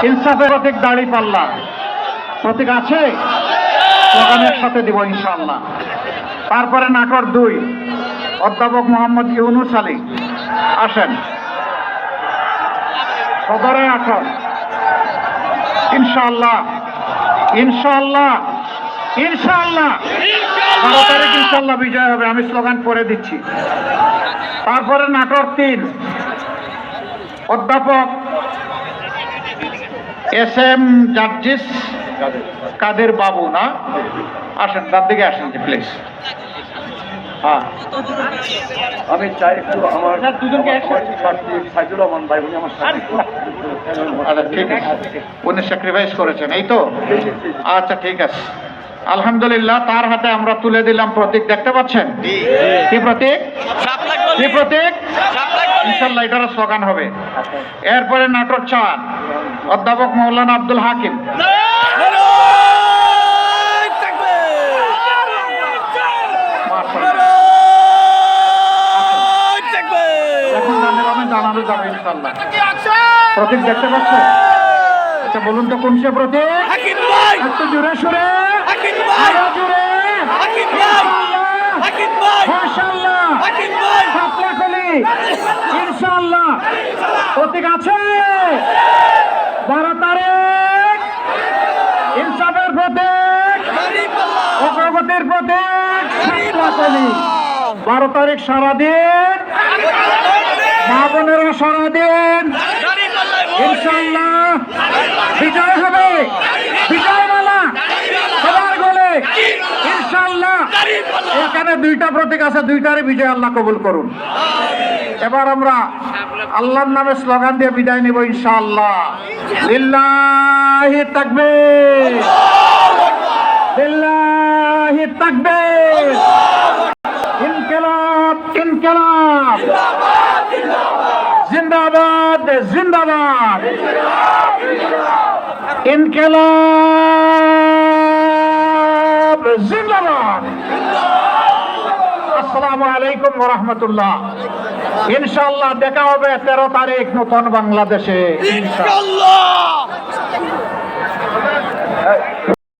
ইনসাফের প্রতীক দাঁড়িপাল্লা প্রতীক আছে, স্লোগানের সাথে দিব ইনশাআল্লাহ। তারপরে নাটোর 2 অধ্যাপক মোহাম্মদ ইউনুস আলী আসেন, সদরে আসন ইনশাআল্লাহ ইনশাআল্লাহ ইনশাআল্লাহ 12 তারিখ ইনশাআল্লাহ বিজয় হবে। আমি স্লোগান পড়ে দিচ্ছি। তারপরে নাটোর 3 অধ্যাপক SM জার্জিস কাদের বাবু না, আসেন তার দিকে আসেন প্লিজ। হ্যাঁ আমি চাই একটু আমার দুজনকে সাইদুর রহমান ভাই উনি আমার আচ্ছা ঠিক আছে, উনি স্যাক্রিফাইস করেছেন এই তো, আচ্ছা ঠিক আছে আলহামদুলিল্লাহ। তার হাতে আমরা তুলে দিলাম প্রতীক, দেখতে পাচ্ছেন কি প্রতীক, কি প্রতীক, ইনশাআল্লাহ এটার স্লোগান হবে। এরপরে নাটোর 4 অধ্যাপক মৌলানা আব্দুল হাকিম, এখন জানানো যাবে ইনশাআল্লাহ। প্রতীক দেখতে পাচ্ছেন? আচ্ছা বলুন তো কোন সে প্রতীক, একটু জোরে সুরে, আরো জোরে, মাশাআল্লাহ, সাতলাখলি ইনশাআল্লাহ। প্রতীক আছে 12 তারিখ ইনসাফের প্রতীক, অগ্রগতির প্রতীক সাতলাখলি। 12 তারিখ সারাদিন, মা বোনেরা সারাদিন ইনশাআল্লাহ বিজয় হবে, বিজয় মালা সবার গলে ইনশাআল্লাহ। এখানে 2টা প্রতীক আছে, 2টারই বিজয় আল্লাহ কবুল করুন। এবার আমরা আল্লাহর নামে স্লোগান দিয়ে বিদায় নিব ইনশাআল্লাহ। লিল্লাহি তাকবীর, লিল্লাহি তাকবীর, ইনকিলাব ইনকিলাব, জিন্দাবাদ জিন্দাবাদ, ইনকিলাব জিন্দাবাদ। আসসালামু আলাইকুম ওয়া রাহমাতুল্লাহ। ইনশাআল্লাহ দেখা হবে 13 তারিখ নতুন বাংলাদেশে ইনশাআল্লাহ।